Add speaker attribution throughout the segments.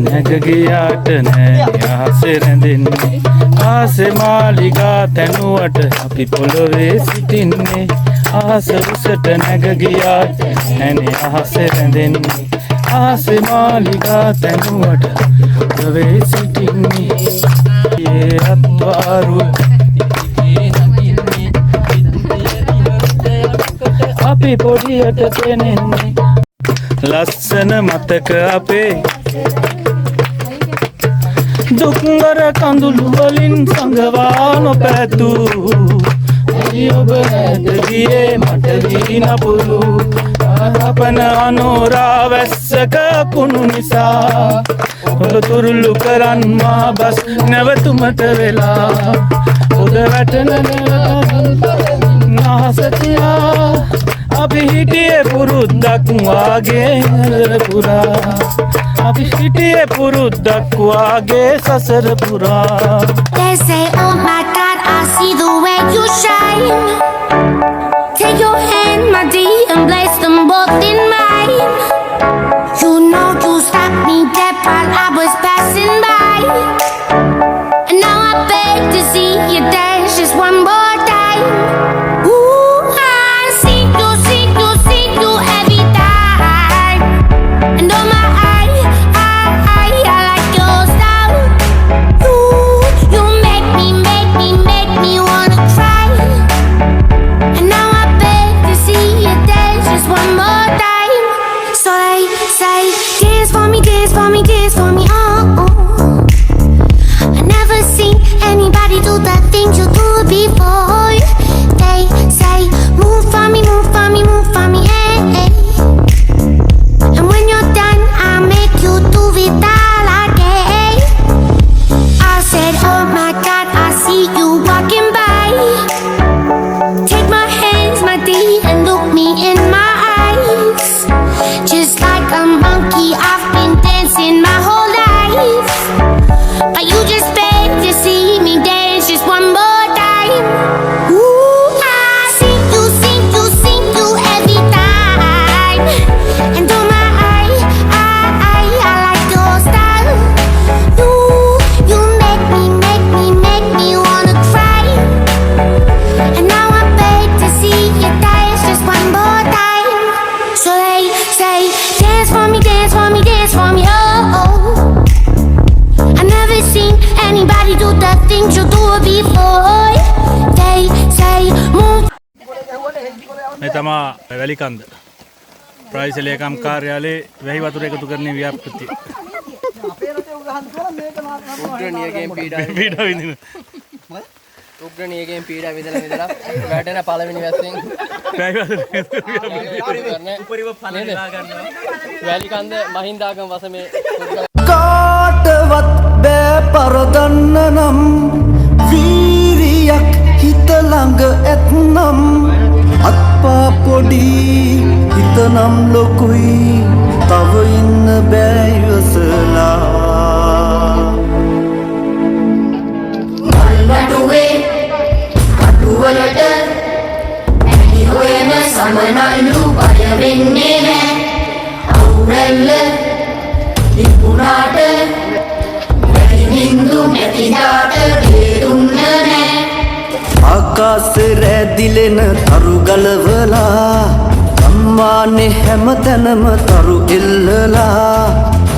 Speaker 1: නැගගියාට නෑ ආසේ රැඳෙන්නේ ආසේ මාලිගා තැනුවට අපි පොළොවේ සිටින්නේ ආස උසට නැගගියාට නෑනේ ආසේ රැඳෙන්නේ ආසේ මාලිගා තැනුවට පොළොවේ සිටින්නේ ඒ අත්වාරු අපි පොඩියට තෙනෙන්නේ ලස්සන මතක අපේ දුක්වර කඳුළු වලින් සංගවා නොපැතූ ඔබ නැද ගියේ මට වී නපුරු අපන අනෝරා වැස්සක කුණු නිසා ඔලතුරුළු කරන් මා බස් නැවතුමට වෙලා උද වැටෙන නාසතියා අපි හිටියේ පුරුද්දක් වාගේ පුරා අපි හිටියේ පුරුද්දක් වාගේ සසර පුරා
Speaker 2: They say oh my God I see the way you shine Take your hand my dear and place them both in mine You know you stopped me dead while I was passing by And now I beg to see you dance just one more time Ooh I see you every time And oh my I like your style You make me wanna cry And now I beg to see you dance just one more time So they say dance for me, dance for me, dance for me, oh, oh. I never seen anybody do the things you do before They say move for me, move for me, move for me, hey, hey. And when you're done, I'll make you do it all again I said, oh my God, I see you walking by Take my hands, my dear, and look me in my eyes Just like a monkey, I've been dancing my whole life But you just beg to see me dance just one more time Ooh, I see you every time And oh my I like your style You make me wanna cry And now I beg to see you dance just one more time So they say dance for me, dance for me, dance for me, oh, oh. I never seen anybody do the things you do before They say move
Speaker 1: මේ තමා වැලිකන්ද ප්‍රාදේශීය ලේකම් කාර්යාලයේ වැහි වතුර එකතු කරන ව්‍යාපෘතිය
Speaker 3: උග්‍රණියගෙන් පීඩා
Speaker 1: විඳින
Speaker 3: උග්‍රණියගෙන් පීඩා විඳලා වැටෙන පළවෙනි වැස්සෙන්
Speaker 1: වැහි වතුර
Speaker 3: උපරිම ඵල නෙලා ගන්නවා වැලිකන්ද මහින්දාගම වසමේ
Speaker 4: කාටවත් බෑ පරදන්න නම් වීරියක් හිත ළඟ ඇත්නම් අත්පා පොඩි හිතනම් ලොකුයි තව ඉන්න බෑ ඉවසලා
Speaker 2: Natuwe වලට ඇති හොයන සමනල්ලු බය වෙන්නේ නෑ අවුරැල්ල ඉක්ුණාට වැඩි නින්දු නැතිදාට දේදුන්න නෑ
Speaker 4: ආකාශ රැදිලෙන තරු ගලවලා අම්මානේ හැමතැනම තරු එල්ලලා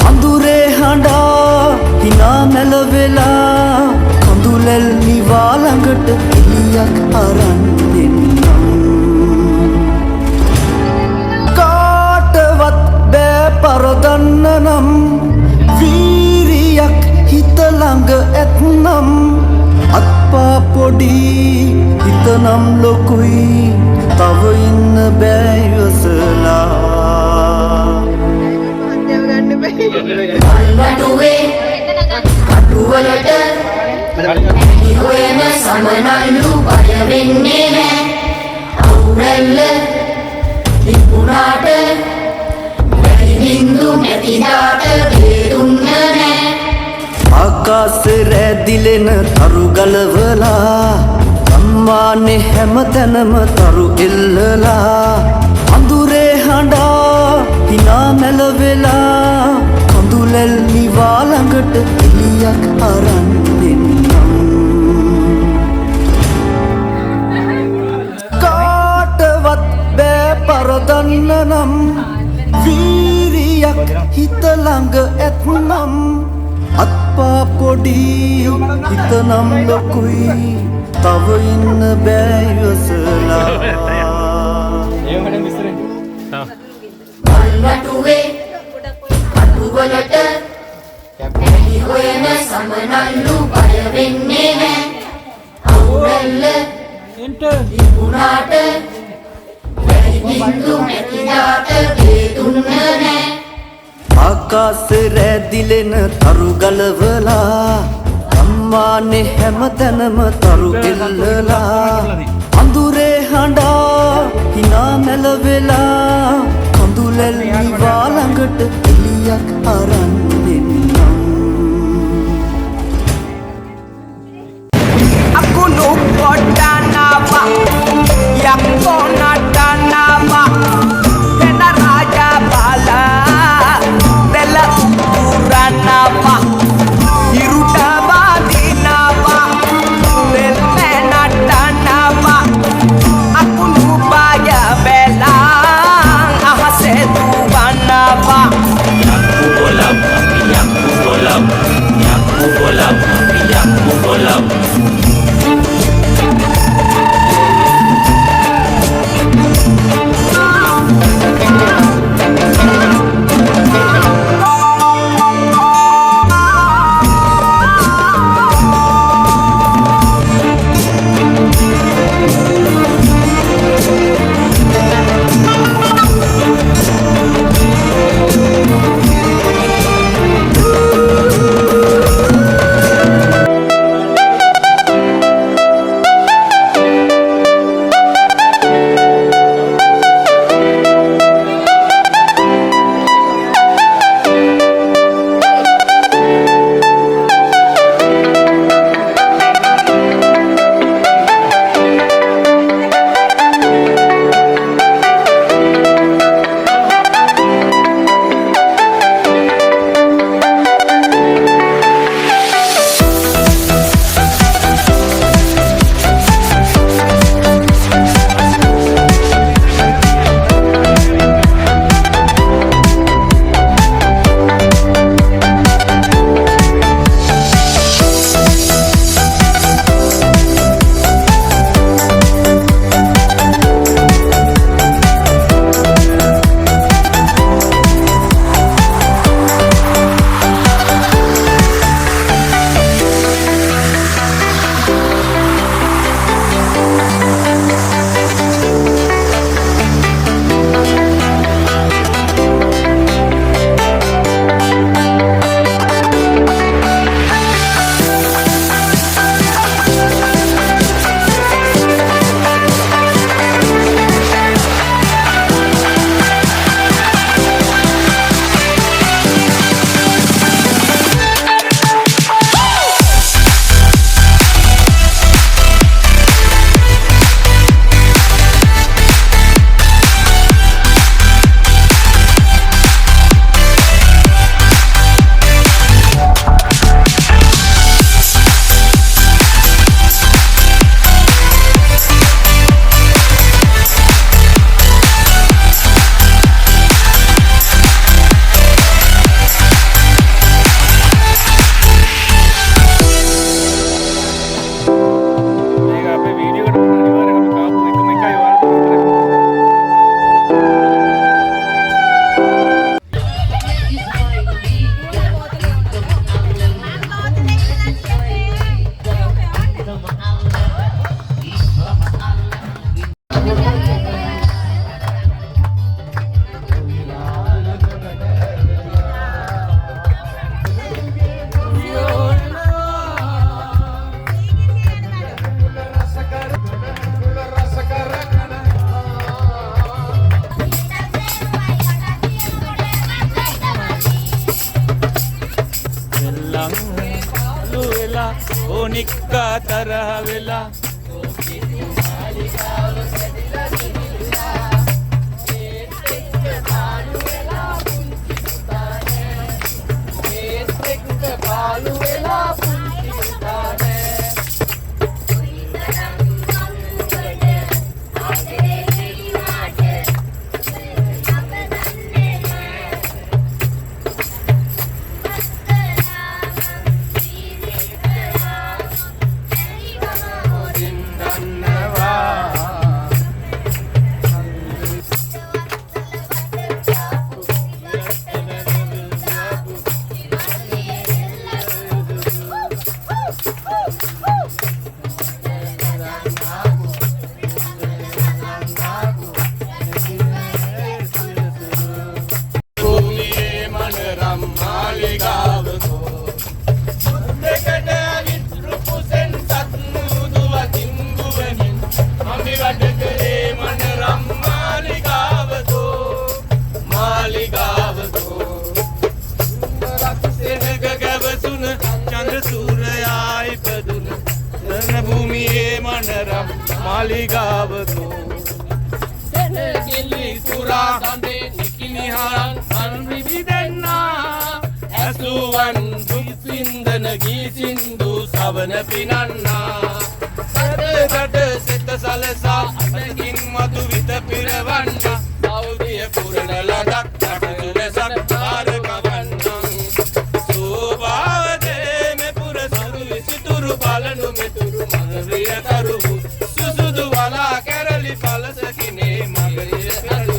Speaker 4: අඳුරේ හඬා හිනා නැලවෙලා කඳුලැල් නිවා ළඟට එළියක් අරන් දෙන්නම් කාටවත් බෑ පරදන්න නම් වීරියක් හිත ළඟ ඇත්නම් අත්පා පොඩි හිතනම් ලොකුයි තව ඉන්න බෑ ඉවසලා
Speaker 2: වටුවේ කටුවලට ඇති හොයන සමනල්ලු බය වෙන්නේ නෑ අවුරැල්ල ඉක්ුණාට වැඩි නින්දු නැතිදාට දේදුන්න නෑ
Speaker 4: ආකාශ රැදිලෙන තරු ගලවලා අම්මානේ හැමතැනම තරු එල්ලලා අඳුරේ හඬා හිනා නැලවෙලා කඳුලැල් නිවා ළඟට එළියක් අරන් දෙන්නම් කාටවත් බෑ පරදන්න නම් වීරියක් හිත ළඟ ඇත්නම් අත්පා පොඩි හිතනම් ලොකුයි තව ඉන්න බෑ ඉවසලා
Speaker 2: වටුවේ කටුවලට ඇති හොයන සමනල්ලු බය වෙන්නේ නෑ අවුරැල්ල ඉක්ුණාට වැඩි නින්දු නැතිදාට දේදුන්න නෑ
Speaker 4: ආකාශ රැදිලෙන තරු ගලවලා අම්මානේ හැමතැනම තරු එල්ලලා අඳුරේ හඬා හිනා නැලවෙලා කඳුලැල් නිවා ළඟට එළියක් අරන් දෙන්නම්
Speaker 5: Aku lupa danava yang kona danava Tena raja bala Tela ukuranava Iruta badinava Tel mena danava Aku lupa ya belang Ahase tuvanava
Speaker 6: Yaku bolam, yaku bolam, yaku bolam, yaku bolam.
Speaker 1: නික්කා තරහ වෙලා මාලිගාවතෝ සෙනගිලි පුරා හඳේ නිකිනිහාන් අන්විවි දෙන්නා ඇසුවන් දුක්සින්දන ගී සින්දු සවන පිනන්නා සදකට සිත සලසා අතකින් මතු විත පිරවන්නා සෞදිය පුරන ලඩක් අටතුල සත්කාර කවන්නම් සෝභාවදේ මෙ පුර සරු විසිතුරු බලනු මෙතුරු මගරිය තරු සුසුදු වලා කැරලි පලසකිනේ මගරිය තරු